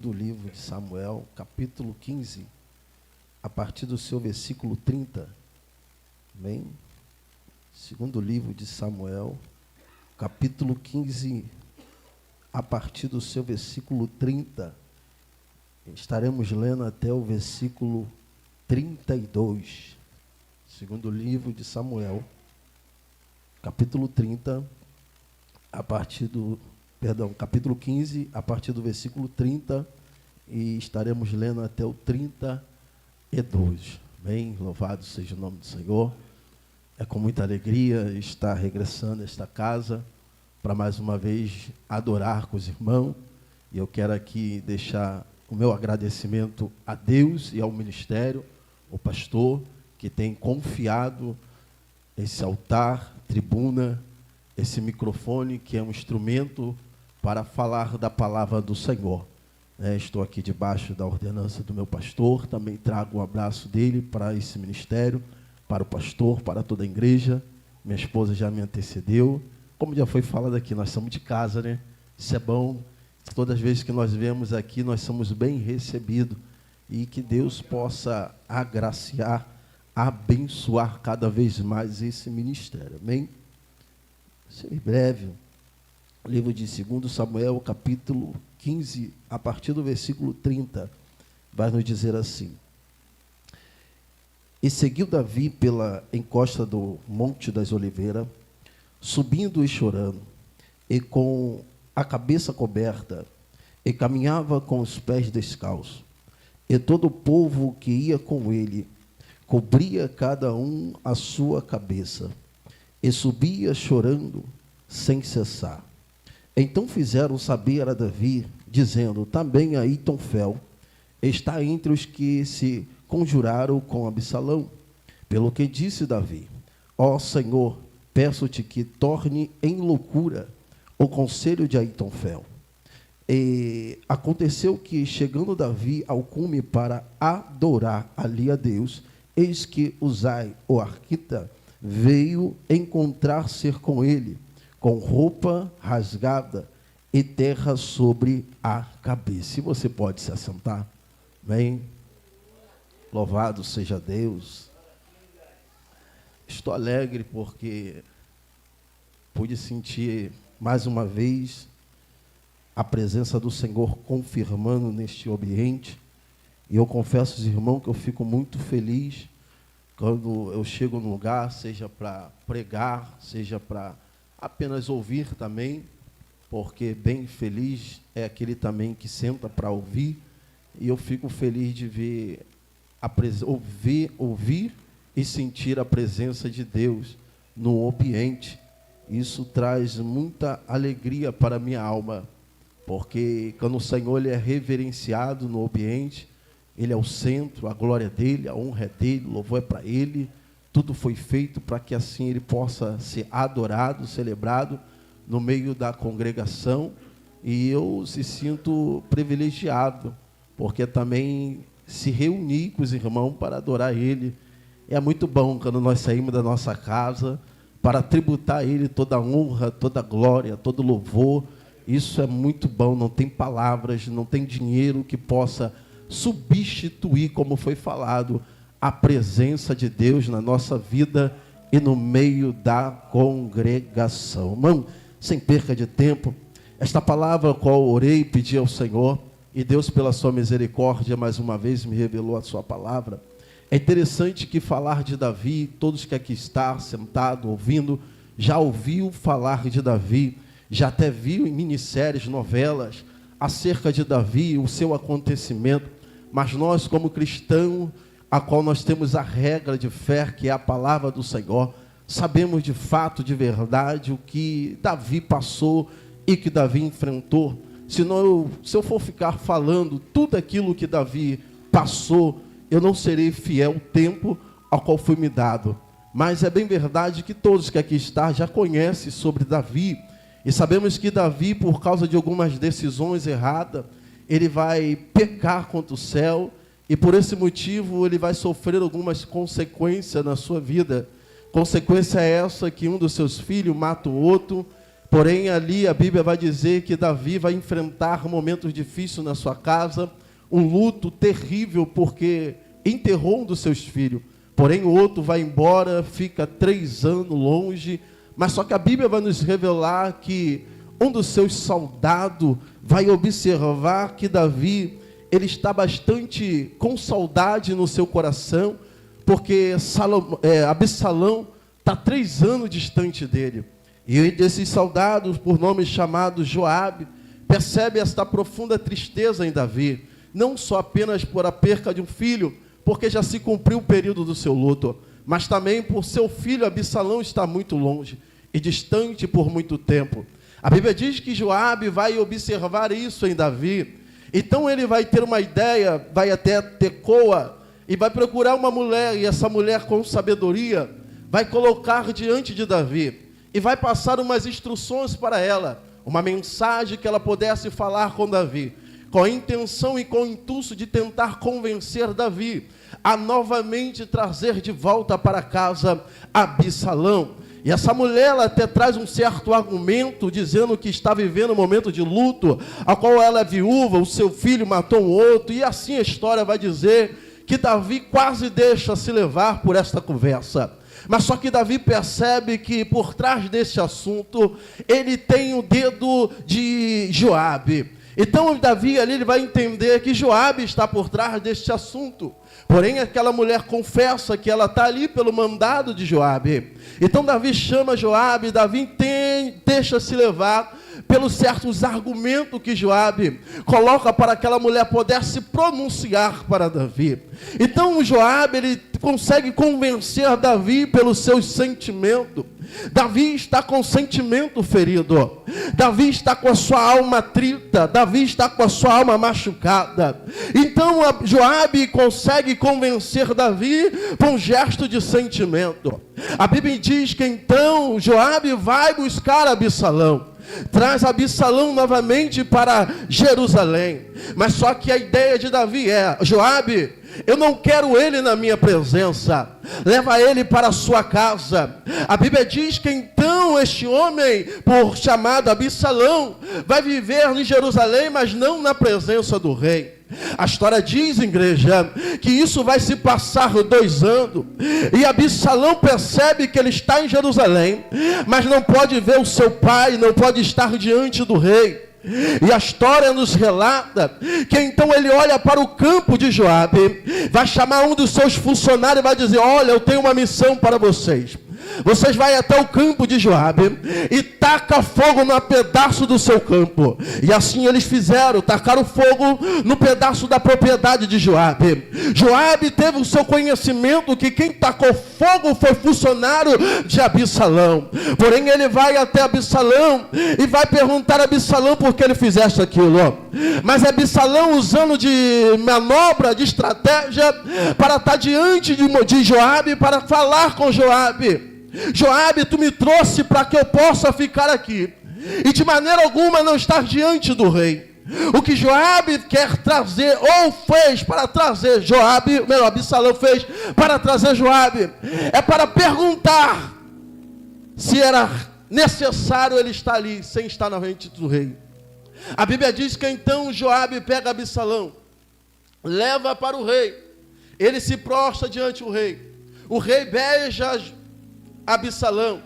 Do livro de Samuel, capítulo 15, a partir do seu versículo 30. Amém? Segundo livro de Samuel, capítulo 15, a partir do seu versículo 30. Estaremos lendo até o versículo 32. Segundo livro de Samuel, capítulo 30, capítulo 15, a partir do versículo 30, e estaremos lendo até o 32. Bem, louvado seja o nome do Senhor. É com muita alegria estar regressando a esta casa para mais uma vez adorar com os irmãos. E eu quero aqui deixar o meu agradecimento a Deus e ao ministério, o pastor, que tem confiado esse altar, tribuna, esse microfone, que é um instrumento para falar da palavra do Senhor. Estou aqui debaixo da ordenança do meu pastor, também trago um abraço dele para esse ministério, para o pastor, para toda a igreja. Minha esposa já me antecedeu. Como já foi falado aqui, nós somos de casa, né? Isso é bom. Todas as vezes que nós viemos aqui, nós somos bem recebidos. E que Deus possa agraciar, abençoar cada vez mais esse ministério. Amém? Em breve, o livro de 2 Samuel, capítulo 15, a partir do versículo 30, vai nos dizer assim: E seguiu Davi pela encosta do Monte das Oliveiras, subindo e chorando, e com a cabeça coberta, e caminhava com os pés descalços. E todo o povo que ia com ele, cobria cada um a sua cabeça, e subia chorando sem cessar. Então fizeram saber a Davi, dizendo: também Aitofel está entre os que se conjuraram com Absalão. Pelo que disse Davi: ó Senhor, peço-te que torne em loucura o conselho de Aitofel. E aconteceu que, chegando Davi ao cume para adorar ali a Deus, eis que Uzai, o arquita, veio encontrar-se com ele, com roupa rasgada e terra sobre a cabeça. Se você pode se assentar, bem, louvado seja Deus. Estou alegre porque pude sentir mais uma vez a presença do Senhor confirmando neste ambiente. E eu confesso aos irmãos que eu fico muito feliz quando eu chego num lugar, seja para pregar, seja para apenas ouvir também, porque bem feliz é aquele também que senta para ouvir, e eu fico feliz de ver, ouvir e sentir a presença de Deus no ambiente. Isso traz muita alegria para a minha alma, porque quando o Senhor ele é reverenciado no ambiente, Ele é o centro, a glória dele, a honra é dele, o louvor é para ele. Tudo foi feito para que assim ele possa ser adorado, celebrado no meio da congregação. E eu se sinto privilegiado, porque também se reunir com os irmãos para adorar ele. É muito bom quando nós saímos da nossa casa para tributar a ele toda a honra, toda a glória, todo o louvor. Isso é muito bom, não tem palavras, não tem dinheiro que possa substituir, como foi falado, a presença de Deus na nossa vida e no meio da congregação. Irmão, sem perca de tempo, esta palavra a qual orei e pedi ao Senhor, e Deus pela sua misericórdia mais uma vez me revelou a sua palavra. É interessante que falar de Davi, todos que aqui estão sentados ouvindo, já ouviu falar de Davi, já até viu em minisséries, novelas, acerca de Davi, o seu acontecimento. Mas nós, como cristãos, a qual nós temos a regra de fé, que é a palavra do Senhor, sabemos de fato, de verdade, o que Davi passou e que Davi enfrentou. Se eu for ficar falando tudo aquilo que Davi passou, eu não serei fiel ao tempo ao qual foi me dado. Mas é bem verdade que todos que aqui estão já conhecem sobre Davi. E sabemos que Davi, por causa de algumas decisões erradas, ele vai pecar contra o céu, e por esse motivo ele vai sofrer algumas consequências na sua vida. Consequência é essa que um dos seus filhos mata o outro, Porém, ali a Bíblia vai dizer que Davi vai enfrentar momentos difíceis na sua casa, um luto terrível, porque enterrou um dos seus filhos. Porém, o outro vai embora, fica 3 anos longe, mas só que a Bíblia vai nos revelar que um dos seus soldados vai observar que Davi, ele está bastante com saudade no seu coração, porque Absalão está 3 anos distante dele. E desses soldados, por nome chamado Joabe, percebe esta profunda tristeza em Davi, não só apenas por a perca de um filho, porque já se cumpriu o período do seu luto, mas também por seu filho Absalão estar muito longe e distante por muito tempo. A Bíblia diz que Joabe vai observar isso em Davi, então ele vai ter uma ideia, vai até Tecoa e vai procurar uma mulher, e essa mulher com sabedoria vai colocar diante de Davi e vai passar umas instruções para ela, uma mensagem que ela pudesse falar com Davi, com a intenção e com o impulso de tentar convencer Davi a novamente trazer de volta para casa Absalão. E essa mulher, ela até traz um certo argumento, dizendo que está vivendo um momento de luto, a qual ela é viúva, o seu filho matou um outro, e assim a história vai dizer que Davi quase deixa se levar por esta conversa. Mas só que Davi percebe que por trás desse assunto, ele tem o dedo de Joabe. Então Davi ali ele vai entender que Joabe está por trás deste assunto. Porém, aquela mulher confessa que ela está ali pelo mandado de Joabe. Então Davi chama Joabe, Davi deixa-se levar pelos certos argumentos que Joabe coloca para aquela mulher poder se pronunciar para Davi. Então Joabe ele consegue convencer Davi pelos seus sentimentos. Davi está com sentimento ferido, Davi está com a sua alma trita, Davi está com a sua alma machucada. Então Joabe consegue convencer Davi com um gesto de sentimento. A Bíblia diz que então Joabe vai buscar Absalão, traz Absalão novamente para Jerusalém. Mas só que a ideia de Davi é: Joabe, eu não quero ele na minha presença, leva ele para a sua casa. A Bíblia diz que então este homem, por chamado Absalão, vai viver em Jerusalém, mas não na presença do rei. A história diz, igreja, que isso vai se passar 2 anos, e Absalão percebe que ele está em Jerusalém, mas não pode ver o seu pai, não pode estar diante do rei. E a história nos relata que então ele olha para o campo de Joabe, vai chamar um dos seus funcionários e vai dizer: olha, eu tenho uma missão para vocês. Vocês vão até o campo de Joabe e taca fogo no pedaço do seu campo. E assim eles fizeram, tacaram fogo no pedaço da propriedade de Joabe. Joabe teve o seu conhecimento que quem tacou fogo foi funcionário de Absalão. Porém ele vai até Absalão e vai perguntar a Absalão por que ele fizesse aquilo. Mas Absalão, usando de manobra, de estratégia, para estar diante de Joabe, para falar com Joabe: Joabe, tu me trouxe para que eu possa ficar aqui e de maneira alguma não estar diante do rei. O que Joabe quer trazer, ou fez para trazer Joabe, Absalão fez para trazer Joabe, é para perguntar se era necessário ele estar ali, sem estar na frente do rei. A Bíblia diz que então Joabe pega Absalão, leva para o rei, ele se prostra diante do rei, o rei beija Absalão.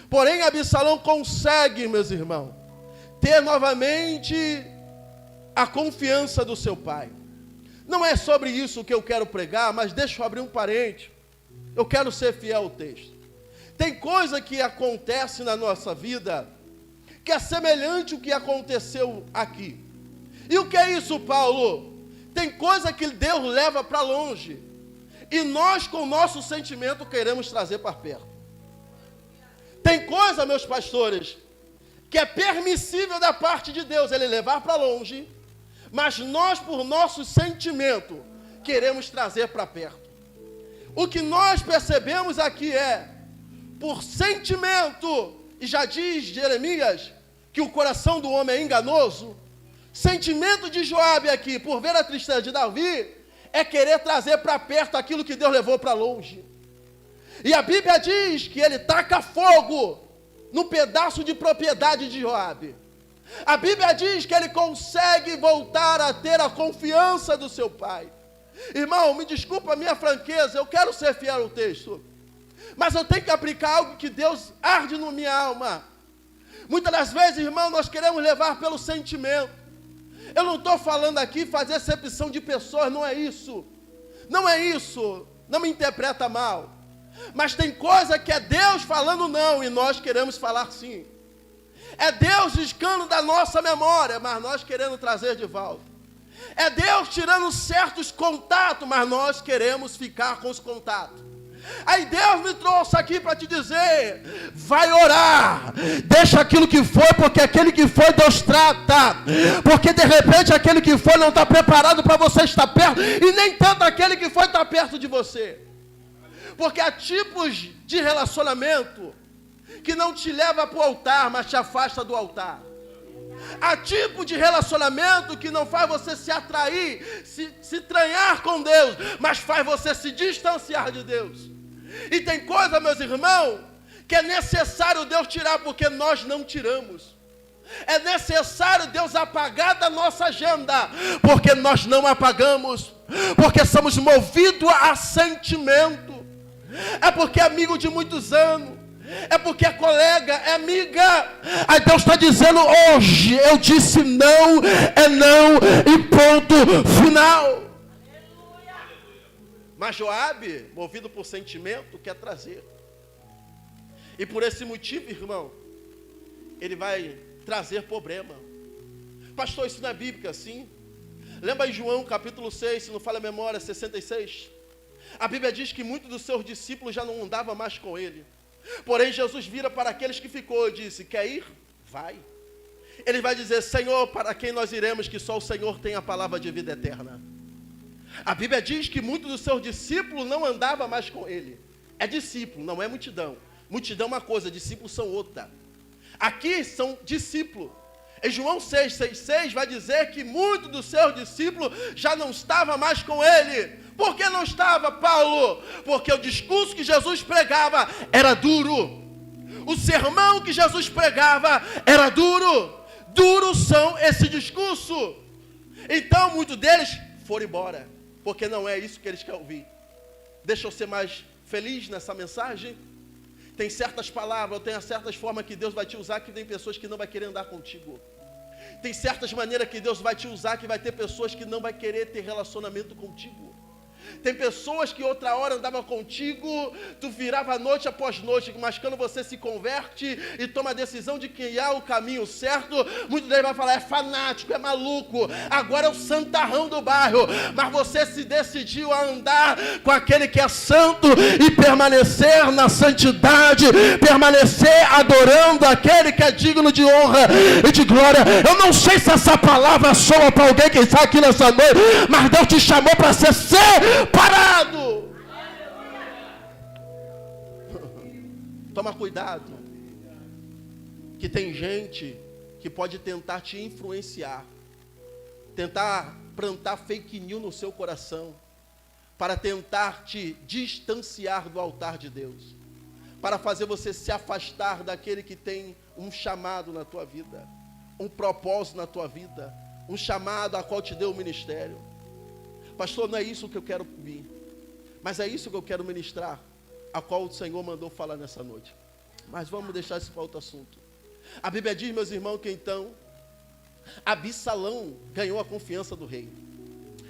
Porém Absalão consegue, meus irmãos, ter novamente a confiança do seu pai. Não é sobre isso que eu quero pregar, mas deixa eu abrir um parênteses. Eu quero ser fiel ao texto. Tem coisa que acontece na nossa vida que é semelhante ao que aconteceu aqui. E o que é isso, Paulo? Tem coisa que Deus leva para longe e nós com o nosso sentimento queremos trazer para perto. Tem coisa, meus pastores, que é permissível da parte de Deus ele levar para longe, mas nós, por nosso sentimento, queremos trazer para perto. O que nós percebemos aqui é, por sentimento, e já diz Jeremias, que o coração do homem é enganoso, sentimento de Joabe aqui, por ver a tristeza de Davi, é querer trazer para perto aquilo que Deus levou para longe. E a Bíblia diz que ele taca fogo no pedaço de propriedade de Joabe. A Bíblia diz que ele consegue voltar a ter a confiança do seu pai. Irmão, me desculpa a minha franqueza, eu quero ser fiel ao texto, mas eu tenho que aplicar algo que Deus arde na minha alma. Muitas das vezes, irmão, nós queremos levar pelo sentimento. Eu não estou falando aqui fazer acepção de pessoas, não é isso. Não é isso, não me interpreta mal. Mas tem coisa que é Deus falando não, e nós queremos falar sim. É Deus riscando da nossa memória, mas nós querendo trazer de volta. É Deus tirando certos contatos, mas nós queremos ficar com os contatos. Aí Deus me trouxe aqui para te dizer, vai orar, deixa aquilo que foi, porque aquele que foi Deus trata, porque de repente aquele que foi não está preparado para você estar perto, e nem tanto aquele que foi está perto de você, porque há tipos de relacionamento que não te leva para o altar, mas te afasta do altar. Há tipo de relacionamento que não faz você se atrair, se entranhar com Deus, mas faz você se distanciar de Deus. E tem coisa, meus irmãos, que é necessário Deus tirar, porque nós não tiramos. É necessário Deus apagar da nossa agenda, porque nós não apagamos, porque somos movidos a sentimento. É porque é amigo de muitos anos, é porque é colega, é amiga. Aí Deus está dizendo hoje, eu disse não, é não e ponto final. Mas Joabe, movido por sentimento, quer trazer. E por esse motivo, irmão, ele vai trazer problema. Pastor, isso não é bíblico assim? Lembra em João capítulo 6, se não falha a memória, 66? A Bíblia diz que muitos dos seus discípulos já não andavam mais com ele. Porém, Jesus vira para aqueles que ficou e disse, quer ir? Vai. Ele vai dizer, Senhor, para quem nós iremos, que só o Senhor tem a palavra de vida eterna. A Bíblia diz que muitos dos seus discípulos não andavam mais com ele. É discípulo, não é multidão. Multidão é uma coisa, discípulos são outra. Aqui são discípulos. Em João 6,6 vai dizer que muitos dos seus discípulos já não estavam mais com ele. Por que não estava, Paulo? Porque o discurso que Jesus pregava era duro. O sermão que Jesus pregava era duro. Duros são esse discurso. Então muitos deles foram embora, porque não é isso que eles querem ouvir. Deixa eu ser mais feliz nessa mensagem. Tem certas palavras, tem certas formas que Deus vai te usar, que tem pessoas que não vai querer andar contigo. Tem certas maneiras que Deus vai te usar, que vai ter pessoas que não vai querer ter relacionamento contigo. Tem pessoas que outra hora andavam contigo, tu virava noite após noite, mas quando você se converte e toma a decisão de criar o caminho certo, muitos deles vão falar, é fanático, é maluco, agora é o santarrão do bairro, mas você se decidiu a andar com aquele que é santo e permanecer na santidade, permanecer adorando aquele que é digno de honra e de glória. Eu não sei se essa palavra soa para alguém que está aqui nessa noite, mas Deus te chamou para ser parado. Toma cuidado, que tem gente que pode tentar te influenciar, tentar plantar fake news no seu coração, para tentar te distanciar do altar de Deus, para fazer você se afastar daquele que tem um chamado na tua vida, um propósito na tua vida, um chamado a qual te deu o ministério. Pastor, não é isso que eu quero ouvir, mas é isso que eu quero ministrar, a qual o Senhor mandou falar nessa noite. Mas vamos deixar isso para outro assunto. A Bíblia diz, meus irmãos, que então Absalão ganhou a confiança do rei.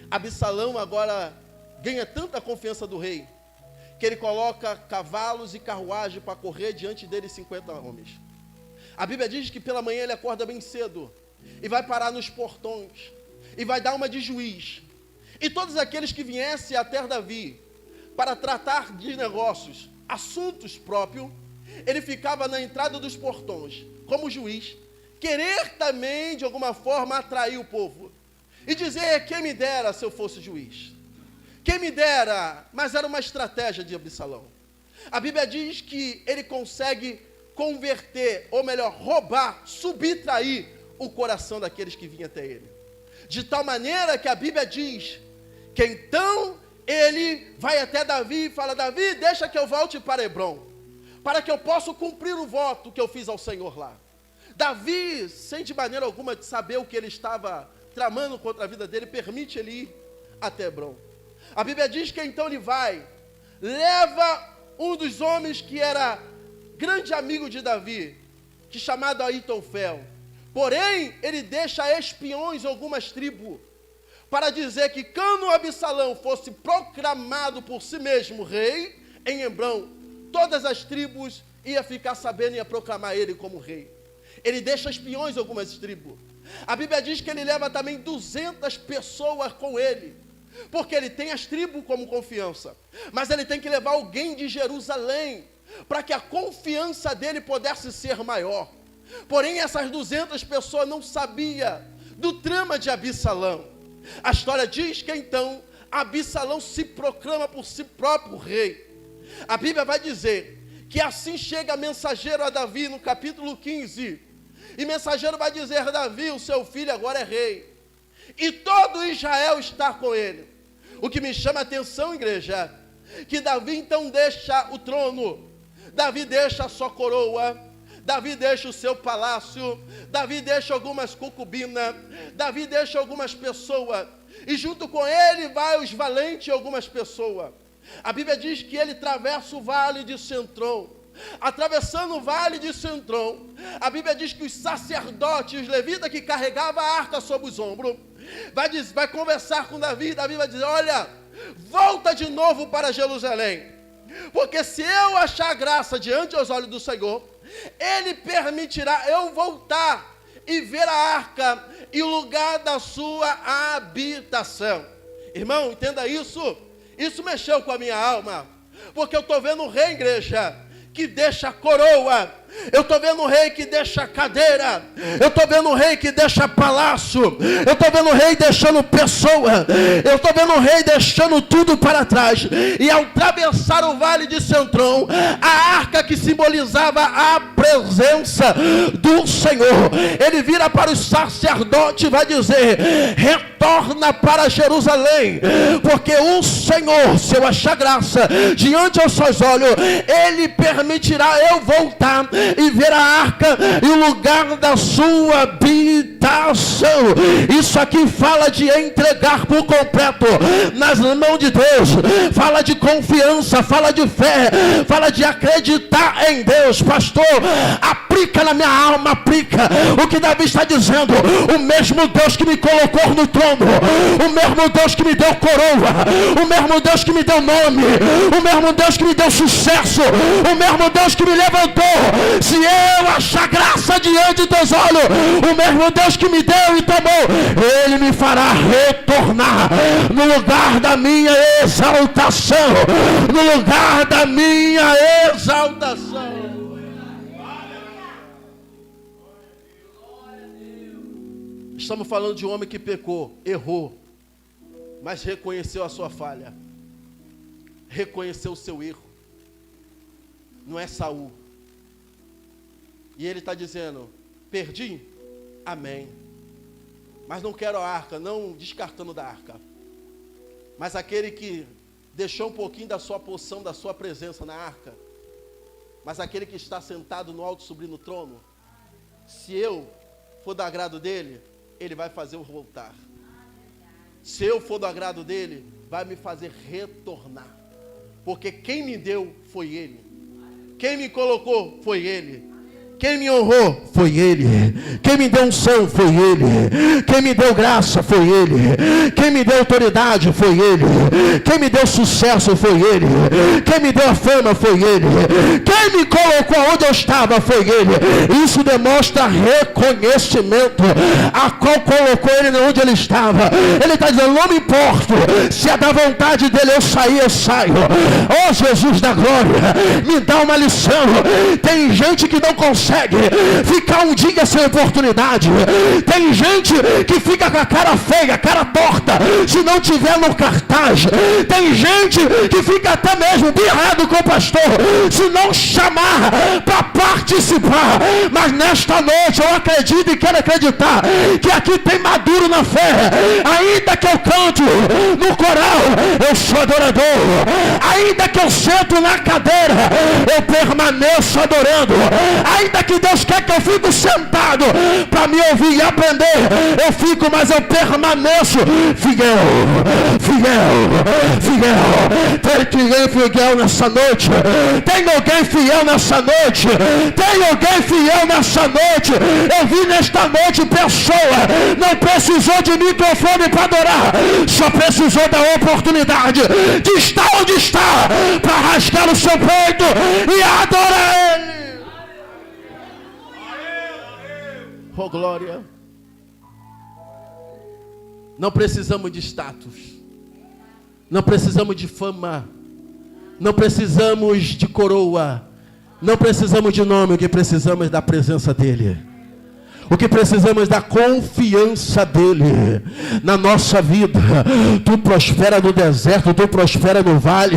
Absalão agora ganha tanta confiança do rei, que ele coloca cavalos e carruagem para correr diante dele 50 homens. A Bíblia diz que pela manhã ele acorda bem cedo, e vai parar nos portões, e vai dar uma de juiz. E todos aqueles que viessem até Davi para tratar de negócios, assuntos próprios, ele ficava na entrada dos portões, como juiz, querer também, de alguma forma, atrair o povo. E dizer, quem me dera se eu fosse juiz. Quem me dera, mas era uma estratégia de Absalão. A Bíblia diz que ele consegue converter, ou melhor, roubar, subtrair o coração daqueles que vinham até ele. De tal maneira que a Bíblia diz que então ele vai até Davi e fala, Davi, deixa que eu volte para Hebrom, para que eu possa cumprir o voto que eu fiz ao Senhor lá. Davi, sem de maneira alguma saber o que ele estava tramando contra a vida dele, permite ele ir até Hebrom. A Bíblia diz que então ele vai, leva um dos homens que era grande amigo de Davi, que chamado Aitofel. Porém, ele deixa espiões em algumas tribos, para dizer que quando Absalão fosse proclamado por si mesmo rei em Hebrom, todas as tribos iam ficar sabendo e ia proclamar ele como rei. Ele deixa espiões em algumas tribos. A Bíblia diz que ele leva também 200 pessoas com ele, porque ele tem as tribos como confiança, mas ele tem que levar alguém de Jerusalém, para que a confiança dele pudesse ser maior. Porém, essas 200 pessoas não sabiam do trama de Absalão. A história diz que então Absalão se proclama por si próprio rei. A Bíblia vai dizer que assim chega mensageiro a Davi no capítulo 15. E mensageiro vai dizer: Davi, o seu filho agora é rei. E todo Israel está com ele. O que me chama a atenção, igreja, que Davi então deixa o trono. Davi deixa a sua coroa. Davi deixa o seu palácio. Davi deixa algumas concubinas. Davi deixa algumas pessoas. E junto com ele vai os valentes e algumas pessoas. A Bíblia diz que ele atravessa o vale de Cedron. Atravessando o vale de Cedron, a Bíblia diz que os sacerdotes, os levitas que carregavam a arca sobre os ombros, vai conversar com Davi. Davi vai dizer: olha, volta de novo para Jerusalém, porque se eu achar graça diante dos olhos do Senhor, Ele permitirá eu voltar e ver a arca e o lugar da sua habitação. Irmão, entenda isso. Isso mexeu com a minha alma, porque eu estou vendo um rei, igreja, que deixa coroa. Eu estou vendo um rei que deixa cadeira. Eu estou vendo um rei que deixa palácio. Eu estou vendo um rei deixando pessoa. Eu estou vendo um rei deixando tudo para trás. E ao atravessar o vale de Cedron, a arca que simbolizava a presença do Senhor, ele vira para os sacerdotes e vai dizer: retorna para Jerusalém, porque o Senhor, se eu achar graça diante aos seus olhos, Ele permitirá eu voltar e ver a arca e o lugar da sua habitação. Isso aqui fala de entregar por completo nas mãos de Deus, fala de confiança, fala de fé, fala de acreditar em Deus. Pastor, aplica na minha alma, aplica o que Davi está dizendo. O mesmo Deus que me colocou no trono, o mesmo Deus que me deu coroa, o mesmo Deus que me deu nome, o mesmo Deus que me deu sucesso, o mesmo Deus que me levantou, se eu achar graça diante dos olhos, o mesmo Deus que me deu e tomou, Ele me fará retornar no lugar da minha exaltação, no lugar da minha exaltação. Estamos falando de um homem que pecou, errou, mas reconheceu a sua falha, reconheceu o seu erro. Não é Saul. E ele está dizendo: perdi? Amém. Mas não quero a arca, não descartando da arca. Mas aquele que deixou um pouquinho da sua porção, da sua presença na arca, mas aquele que está sentado no alto sublime trono, se eu for do agrado dele, Ele vai fazer eu voltar. Se eu for do agrado dele, vai me fazer retornar. Porque quem me deu foi Ele. Quem me colocou foi Ele. Quem me honrou foi Ele. Quem me deu unção foi Ele. Quem me deu graça foi Ele. Quem me deu autoridade foi Ele. Quem me deu sucesso foi Ele. Quem me deu a fama foi Ele. Quem me colocou onde eu estava foi Ele. Isso demonstra reconhecimento a qual colocou Ele onde Ele estava. Ele está dizendo: não me importo, se é da vontade dEle eu sair, eu saio. Oh Jesus da glória, me dá uma lição. Tem gente que não consegue consegue ficar um dia sem oportunidade. Tem gente que fica com a cara feia, a cara torta, se não tiver no cartaz. Tem gente que fica até mesmo birrado com o pastor, se não chamar para participar. Mas nesta noite eu acredito e quero acreditar que aqui tem maduro na fé. Ainda que eu canto no coral, eu sou adorador. Ainda que eu sento na cadeira, eu permaneço adorando. Ainda que Deus quer que eu fique sentado para me ouvir e aprender, eu fico, mas eu permaneço fiel, fiel, fiel. Tem alguém fiel nessa noite? Tem alguém fiel nessa noite? Tem alguém fiel nessa noite? Eu vi nesta noite pessoa, não precisou de microfone para adorar, só precisou da oportunidade de estar onde está, para rasgar o seu peito e adorar Ele. Oh, glória. Não precisamos de status, não precisamos de fama, não precisamos de coroa, não precisamos de nome. O que precisamos é da presença dEle. O que precisamos da confiança dEle na nossa vida. Tu prospera no deserto, tu prospera no vale.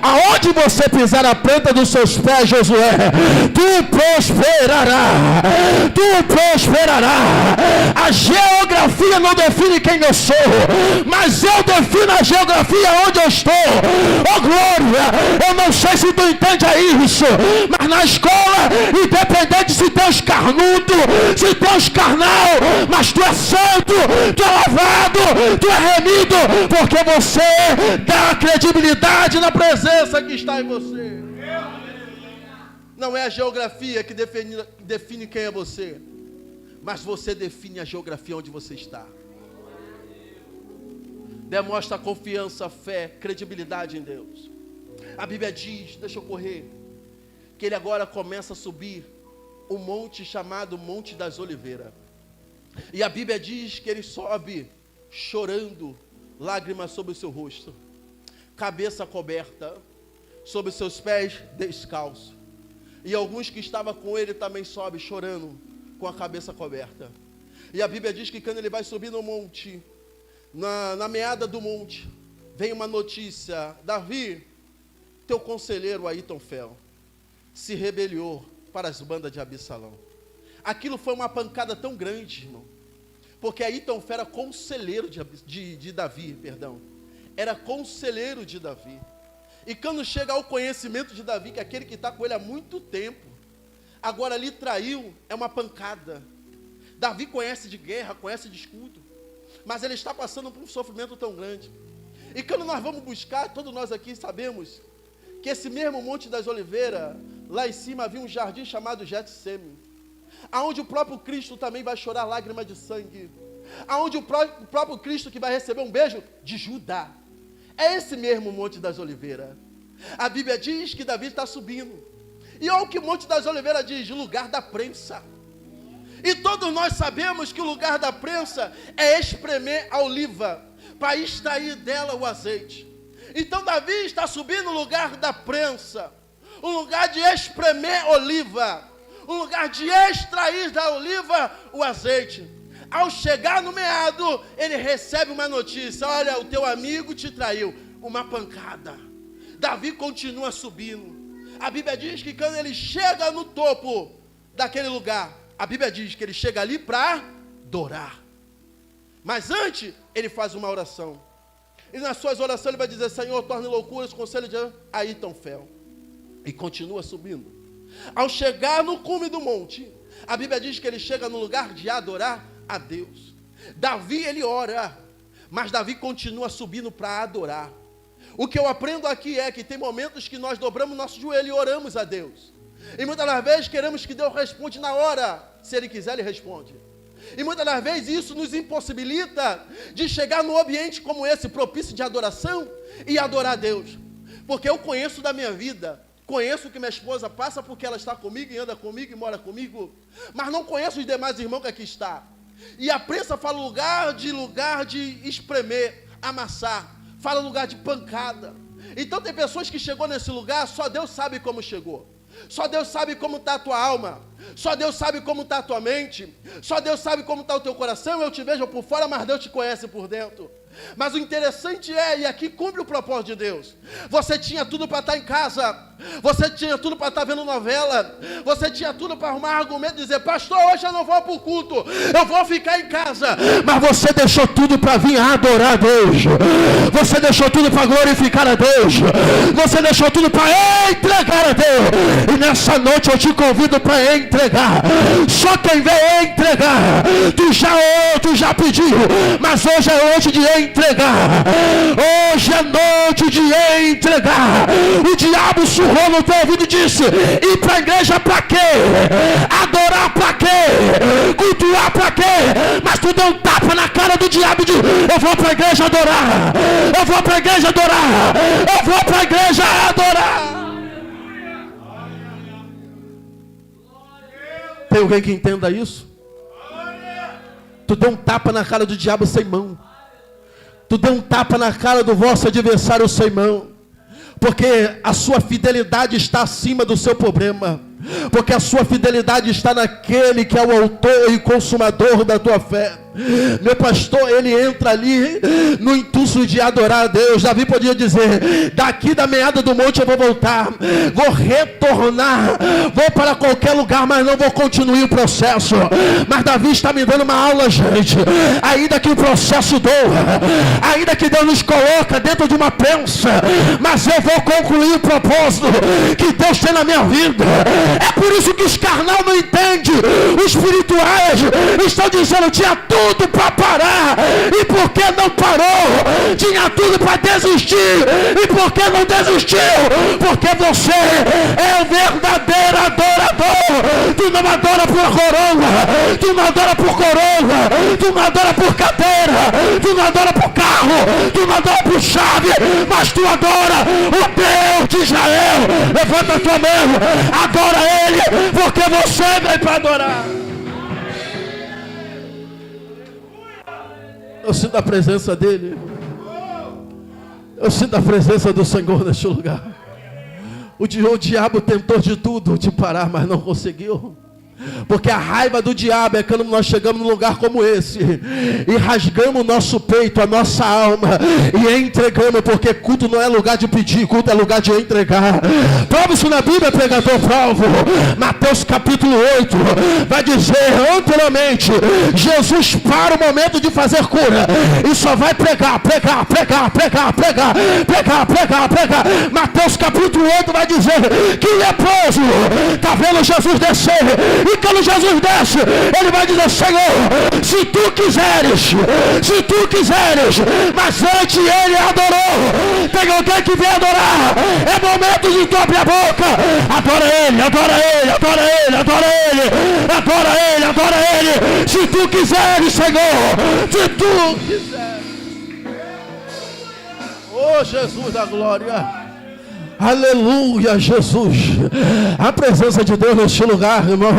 Aonde você pisar a planta dos seus pés, Josué, tu prosperará. Tu prosperará. A geografia não define quem eu sou, mas eu defino a geografia onde eu estou. Oh glória, eu não sei se tu entende isso, mas na escola, independente se tu és carnudo, se tu carnal, mas tu é santo, tu é lavado, tu é remido, porque você dá credibilidade na presença que está em você. Não é a geografia que define quem é você, mas você define a geografia onde você está. Demonstra confiança, fé, credibilidade em Deus. A Bíblia diz, deixa eu correr, que ele agora começa a subir um monte chamado Monte das Oliveiras. E a Bíblia diz que ele sobe chorando, lágrimas sobre o seu rosto, cabeça coberta, sobre os seus pés descalço. E alguns que estavam com ele também sobem chorando, com a cabeça coberta. E a Bíblia diz que quando ele vai subir no monte, na meada do monte, vem uma notícia: Davi, teu conselheiro Aitofel se rebeliou para as bandas de Absalão. Aquilo foi uma pancada tão grande, irmão, porque Aitofel era conselheiro de Davi, era conselheiro de Davi. E quando chega ao conhecimento de Davi, que é aquele que está com ele há muito tempo, agora lhe traiu, é uma pancada. Davi conhece de guerra, conhece de escudo, mas ele está passando por um sofrimento tão grande. E quando nós vamos buscar, todos nós aqui sabemos que esse mesmo Monte das Oliveiras, lá em cima havia um jardim chamado Getsêmani, aonde o próprio Cristo também vai chorar lágrimas de sangue, aonde o próprio Cristo que vai receber um beijo de Judá. É esse mesmo Monte das Oliveiras. A Bíblia diz que Davi está subindo, e olha o que o Monte das Oliveiras diz: lugar da prensa. E todos nós sabemos que o lugar da prensa é espremer a oliva, para extrair dela o azeite. Então Davi está subindo no lugar da prensa, um lugar de espremer oliva, um lugar de extrair da oliva o azeite. Ao chegar no meado, ele recebe uma notícia: olha, o teu amigo te traiu. Uma pancada. Davi continua subindo. A Bíblia diz que quando ele chega no topo daquele lugar, a Bíblia diz que ele chega ali para adorar. Mas antes, ele faz uma oração. E nas suas orações ele vai dizer: Senhor, torne loucura os conselhos de Aitofel. E continua subindo. Ao chegar no cume do monte, a Bíblia diz que ele chega no lugar de adorar a Deus. Davi, ele ora, mas Davi continua subindo para adorar. O que eu aprendo aqui é que tem momentos que nós dobramos nosso joelho e oramos a Deus. E muitas das vezes queremos que Deus responda na hora. Se Ele quiser, Ele responde. E muitas das vezes isso nos impossibilita de chegar num ambiente como esse, propício de adoração, e adorar a Deus. Porque eu conheço da minha vida, conheço que minha esposa passa porque ela está comigo e anda comigo e mora comigo, mas não conheço os demais irmãos que aqui estão. E a prensa fala lugar de espremer, amassar, fala lugar de pancada. Então tem pessoas que chegou nesse lugar, só Deus sabe como chegou. Só Deus sabe como está a tua alma. Só Deus sabe como está a tua mente. Só Deus sabe como está o teu coração. Eu te vejo por fora, mas Deus te conhece por dentro. Mas o interessante é, e aqui cumpre o propósito de Deus, você tinha tudo para estar em casa, você tinha tudo para estar vendo novela, você tinha tudo para arrumar argumento e dizer, pastor, hoje eu não vou para o culto, eu vou ficar em casa. Mas você deixou tudo para vir adorar a Deus, você deixou tudo para glorificar a Deus, você deixou tudo para entregar a Deus. E nessa noite eu te convido para entregar. Só quem vem entregar, tu já pediu, mas hoje é noite de entregar. Hoje é noite de entregar. O diabo surrou no teu ouvido e disse, ir para a igreja para quê? Adorar para quê? Cultuar para quê? Mas tu deu um tapa na cara do diabo e disse, eu vou para a igreja adorar, eu vou para a igreja adorar, eu vou para a igreja adorar. Tem alguém que entenda isso? Tu deu um tapa na cara do diabo sem mão. Tu deu um tapa na cara do vosso adversário sem mão. Porque a sua fidelidade está acima do seu problema. Porque a sua fidelidade está naquele que é o autor e consumador da tua fé. Meu pastor, ele entra ali no intuito de adorar a Deus. Davi podia dizer, daqui da meada do monte eu vou voltar, vou retornar, vou para qualquer lugar, mas não vou continuar o processo. Mas Davi está me dando uma aula, gente. Ainda que o processo doa, ainda que Deus nos coloca dentro de uma prensa, mas eu vou concluir o propósito que Deus tem na minha vida. É por isso que os carnal não entendem. Os espirituais estão dizendo, tinha tudo para parar, e por que não parou? Tinha tudo para desistir, e por que não desistiu? Porque você é o verdadeiro adorador. Tu não adora por coroa, tu não adora por coroa, tu não adora por cadeira, tu não adora por carro, tu não adora por chave, mas tu adora o Deus de Israel. Levanta a tua mão, adora Ele, porque você veio para adorar. Eu sinto a presença dEle. Eu sinto a presença do Senhor neste lugar. O diabo tentou de tudo te parar, mas não conseguiu. Porque a raiva do diabo é quando nós chegamos num lugar como esse e rasgamos o nosso peito, a nossa alma, e entregamos, porque culto não é lugar de pedir, culto é lugar de entregar. Prova isso na Bíblia, pregador Pravo. Mateus capítulo 8 vai dizer anteriormente, Jesus para o momento de fazer cura e só vai pregar. Mateus capítulo 8 vai dizer que o leproso está vendo Jesus descer. E quando Jesus desce, ele vai dizer, Senhor, se tu quiseres, mas antes ele adorou. Tem alguém que vem adorar, é momento de tu abrir a boca. Adora ele, adora ele, adora ele, adora ele, adora ele, adora ele. Se tu quiseres, Senhor, se tu quiseres. Oh Jesus da glória. Aleluia, Jesus. A presença de Deus neste lugar, irmão.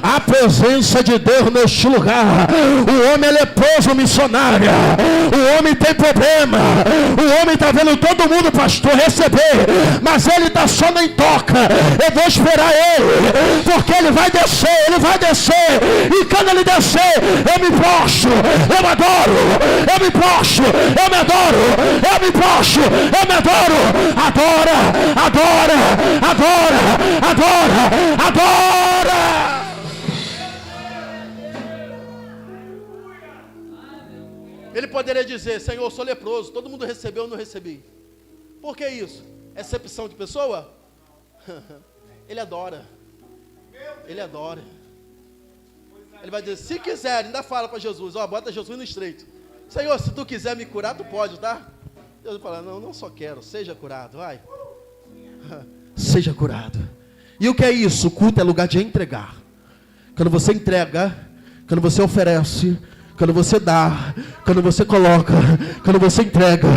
A presença de Deus neste lugar. O homem é leproso, missionária. O homem tem problema. O homem está vendo todo mundo, pastor, receber, mas ele está só na toca. Eu vou esperar ele, porque ele vai descer, e quando ele descer, eu me prostro, eu adoro, eu me prostro, eu me adoro, eu me prostro, eu me adoro. Adora, adora, adora, adora, adora. Ele poderia dizer, Senhor, eu sou leproso, todo mundo recebeu, eu não recebi. Por que isso? Excepção de pessoa? Ele adora. Ele adora. Ele vai dizer, se quiser, ainda fala para Jesus, ó, bota Jesus no estreito. Senhor, se tu quiser me curar, tu pode, tá? Deus fala, não só quero, seja curado, vai. Seja curado. E o que é isso? O culto é lugar de entregar. Quando você entrega, quando você oferece, Quando você dá, quando você coloca, quando você entrega,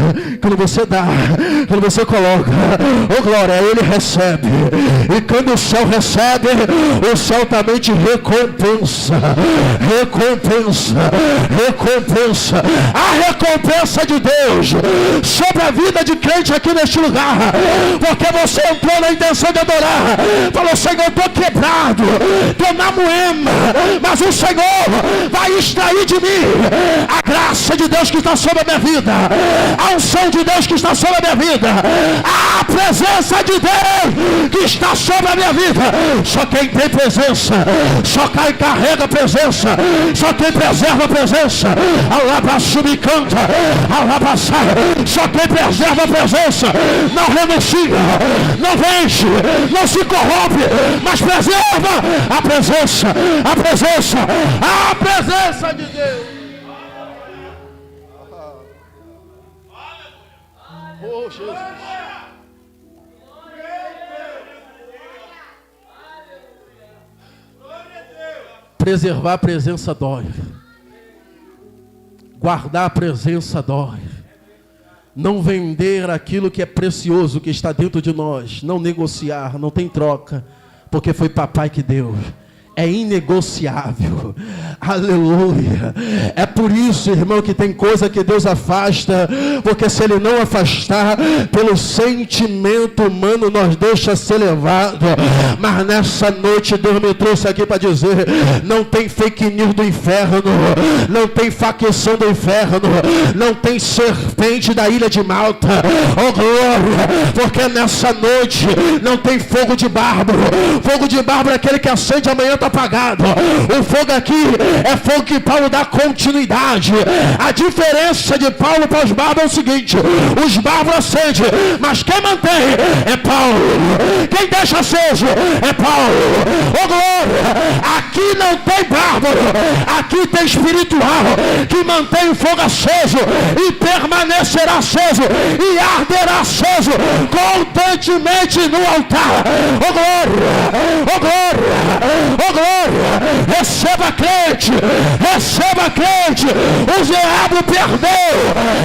quando você dá, quando você coloca, oh glória, Ele recebe. E quando o céu recebe, o céu também te recompensa. Recompensa, recompensa. A recompensa de Deus sobre a vida de crente aqui neste lugar. Porque você entrou na intenção de adorar. Falou, Senhor, eu estou quebrado, estou na moema, mas o Senhor vai extrair de mim a graça de Deus que está sobre a minha vida, a unção de Deus que está sobre a minha vida, a presença de Deus que está sobre a minha vida. Só quem tem presença, só quem carrega a presença, só quem preserva a presença, alabaçu me canta, alabaçai, só quem preserva a presença, não renuncia, não vence, não se corrompe, mas preserva a presença, a presença, a presença de Deus. Oh, Jesus. Preservar a presença dói. Guardar a presença dói. Não vender aquilo que é precioso, que está dentro de nós. Não negociar, não tem troca. Porque foi papai que deu. É inegociável. Aleluia. É por isso, irmão, que tem coisa que Deus afasta, porque se Ele não afastar, pelo sentimento humano nós deixa ser levado. Mas nessa noite Deus me trouxe aqui para dizer, não tem fake news do inferno, não tem facção do inferno, não tem serpente da ilha de Malta. Oh glória, porque nessa noite não tem fogo de bárbaro. Fogo de bárbaro é aquele que acende amanhã está apagado. O fogo aqui é fogo que Paulo dá continuidade. A diferença de Paulo para os bárbaros é o seguinte: os bárbaros acendem, mas quem mantém é Paulo. Quem deixa aceso é Paulo. Oh glória, aqui não tem bárbaro, aqui tem espiritual que mantém o fogo aceso e permanecerá aceso e arderá aceso constantemente no altar. Oh glória, oh glória, oh glória. Receba crente, receba crente. O diabo perdeu,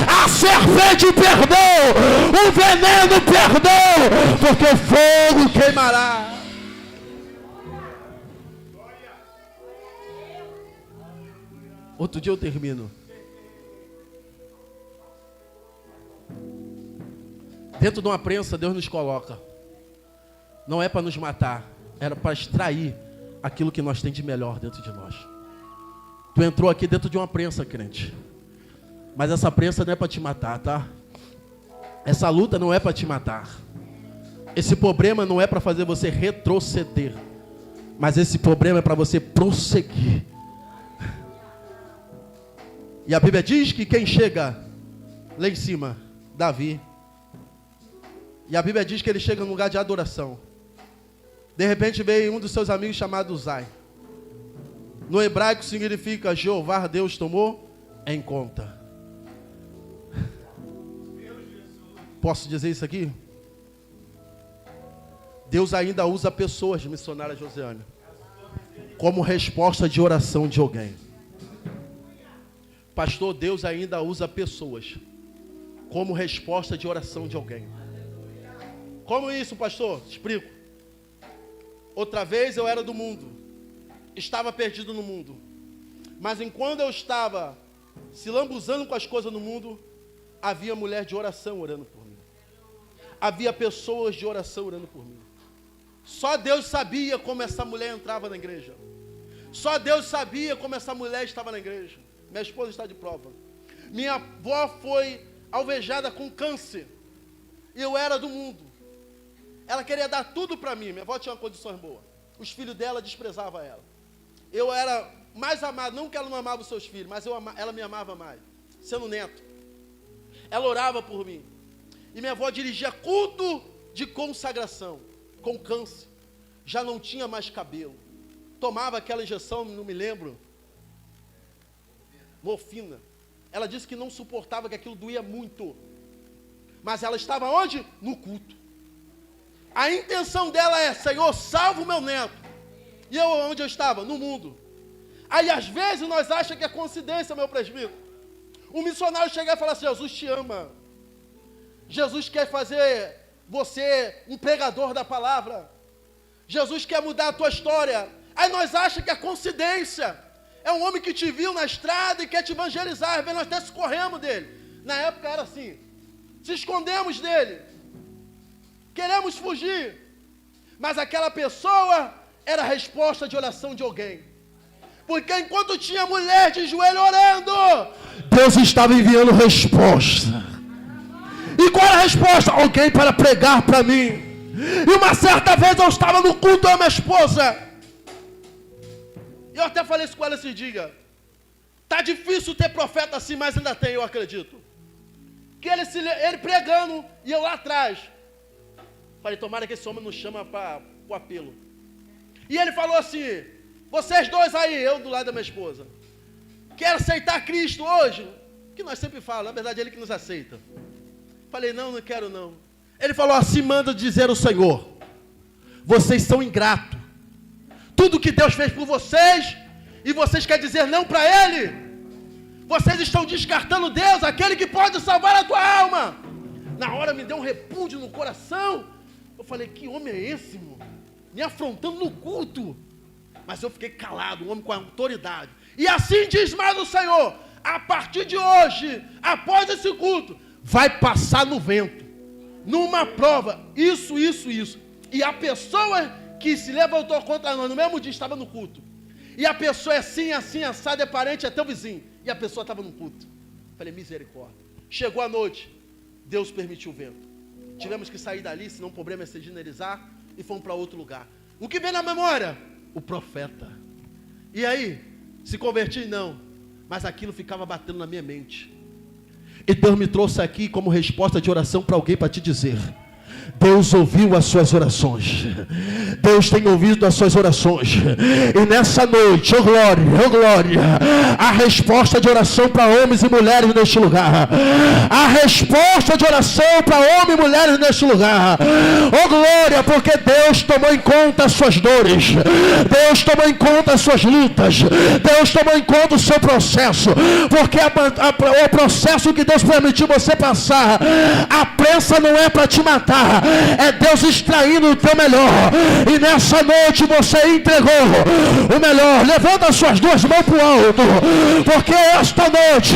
a serpente perdeu, o veneno perdeu, porque fogo queimará. Outro dia eu termino. Dentro de uma prensa Deus nos coloca. Não é para nos matar, era para extrair aquilo que nós temos de melhor dentro de nós. Tu entrou aqui dentro de uma prensa, crente. Mas essa prensa não é para te matar, tá? Essa luta não é para te matar. Esse problema não é para fazer você retroceder. Mas esse problema é para você prosseguir. E a Bíblia diz que quem chega lá em cima, Davi. E a Bíblia diz que ele chega num lugar de adoração. De repente veio um dos seus amigos chamado Uzai. No hebraico significa Jeová, Deus tomou em conta. Posso dizer isso aqui? Deus ainda usa pessoas, missionária Josiane, como resposta de oração de alguém. Pastor, Deus ainda usa pessoas como resposta de oração de alguém. Como isso, pastor? Explico. Outra vez eu era do mundo, estava perdido no mundo, mas enquanto eu estava se lambuzando com as coisas no mundo, havia mulher de oração orando por mim, havia pessoas de oração orando por mim. Só Deus sabia como essa mulher entrava na igreja, só Deus sabia como essa mulher estava na igreja. Minha esposa está de prova. Minha avó foi alvejada com câncer, e eu era do mundo. Ela queria dar tudo para mim. Minha avó tinha uma condição boa. Os filhos dela desprezavam ela. Eu era mais amado. Não que ela não amava os seus filhos, mas ela me amava mais. Sendo neto. Ela orava por mim. E minha avó dirigia culto de consagração. Com câncer. Já não tinha mais cabelo. Tomava aquela injeção, não me lembro. Morfina. Ela disse que não suportava, que aquilo doía muito. Mas ela estava onde? No culto. A intenção dela é: Senhor, salva o meu neto. E eu, onde eu estava? No mundo. Aí às vezes nós achamos que é coincidência, meu presbítero. Um missionário chegar e falar assim: Jesus te ama. Jesus quer fazer você um pregador da palavra. Jesus quer mudar a tua história. Aí nós achamos que é coincidência. É um homem que te viu na estrada e quer te evangelizar. Às vezes nós até se corremos dele. Na época era assim. Se escondemos dele. Queremos fugir. Mas aquela pessoa era a resposta de oração de alguém. Porque enquanto tinha mulher de joelho orando, Deus estava enviando resposta. E qual era a resposta? Alguém para pregar para mim. E uma certa vez eu estava no culto da minha esposa. E eu até falei isso com ela esses dias. Tá difícil ter profeta assim, mas ainda tem, eu acredito. Que ele pregando e eu lá atrás. Falei, tomara que esse homem não chama para o apelo. E ele falou assim: vocês dois aí, eu do lado da minha esposa, quer aceitar Cristo hoje? Que nós sempre falamos, na verdade é Ele que nos aceita. Falei, não quero não. Ele falou assim: manda dizer ao Senhor, vocês são ingratos. Tudo que Deus fez por vocês, e vocês querem dizer não para Ele. Vocês estão descartando Deus, aquele que pode salvar a tua alma. Na hora me deu um repúdio no coração. Eu falei, que homem é esse, irmão? Me afrontando no culto. Mas eu fiquei calado, um homem com autoridade. E assim diz mais o Senhor: a partir de hoje, após esse culto, vai passar no vento, numa prova, isso. E a pessoa que se levantou contra nós, no mesmo dia estava no culto. E a pessoa é assim, assado, é parente, é teu vizinho. E a pessoa estava no culto. Falei, misericórdia. Chegou a noite, Deus permitiu o vento. Tivemos que sair dali, senão o problema é se generalizar, e fomos para outro lugar. O que vem na memória? O profeta. E aí, se converti? Não. Mas aquilo ficava batendo na minha mente. E Deus me trouxe aqui como resposta de oração para alguém, para te dizer: Deus ouviu as suas orações. Deus tem ouvido as suas orações. E nessa noite, oh glória, a resposta de oração para homens e mulheres neste lugar. A resposta de oração para homens e mulheres neste lugar. Oh glória, porque Deus tomou em conta as suas dores. Deus tomou em conta as suas lutas. Deus tomou em conta o seu processo. Porque o processo que Deus permitiu você passar, a pressa não é para te matar. É Deus extraindo o teu melhor. E nessa noite você entregou o melhor. Levanta as suas duas mãos para o alto, porque esta noite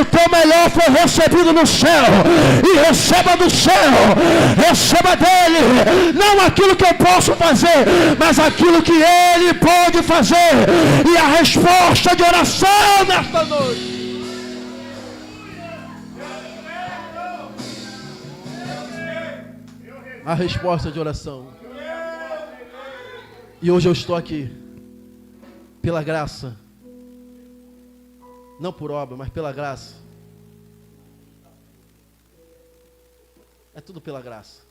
o teu melhor foi recebido no céu. E receba do céu, receba dele, não aquilo que eu posso fazer, mas aquilo que ele pode fazer. E a resposta de oração nesta noite. A resposta de oração. E hoje eu estou aqui pela graça, não por obra, mas pela graça. É tudo pela graça.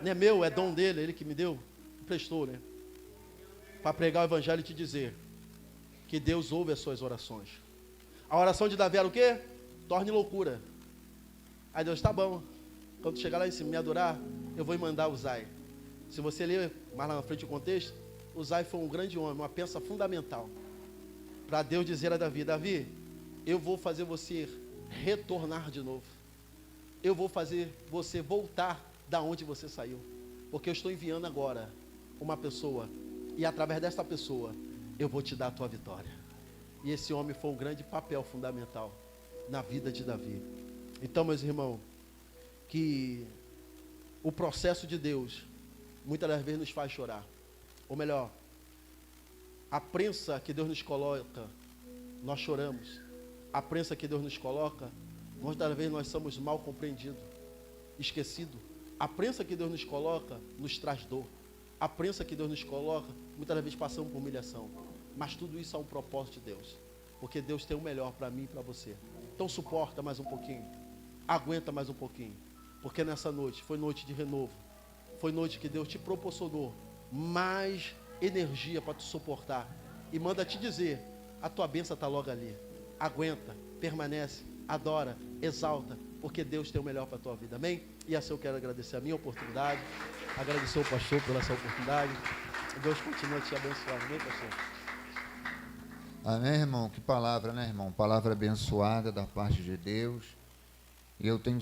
Não é meu, é dom dele, ele que me deu, prestou, né? Para pregar o evangelho e te dizer que Deus ouve as suas orações. A oração de Davi era o quê? Torne loucura. Aí Deus, tá bom. Quando chegar lá em cima, me adorar, eu vou mandar Uzai. Se você ler mais lá na frente o contexto, Uzai foi um grande homem, uma peça fundamental. Para Deus dizer a Davi: Davi, eu vou fazer você retornar de novo. Eu vou fazer você voltar da onde você saiu. Porque eu estou enviando agora uma pessoa. E através dessa pessoa, eu vou te dar a tua vitória. E esse homem foi um grande papel fundamental na vida de Davi. Então, meus irmãos, que o processo de Deus muitas das vezes nos faz chorar. Ou melhor, a prensa que Deus nos coloca, nós choramos. A prensa que Deus nos coloca, muitas das vezes nós somos mal compreendidos, esquecidos. A prensa que Deus nos coloca nos traz dor. A prensa que Deus nos coloca, muitas das vezes passamos por humilhação. Mas tudo isso é um propósito de Deus. Porque Deus tem o melhor para mim e para você. Então suporta mais um pouquinho. Aguenta mais um pouquinho. Porque nessa noite, foi noite de renovo. Foi noite que Deus te proporcionou mais energia para te suportar. E manda te dizer, a tua bênção está logo ali. Aguenta, permanece, adora, exalta, porque Deus tem o melhor para a tua vida. Amém? E assim eu quero agradecer a minha oportunidade. Agradecer ao pastor por essa oportunidade. Deus continua te abençoando. Amém, pastor? Amém, irmão? Que palavra, né, irmão? Palavra abençoada da parte de Deus. E eu tenho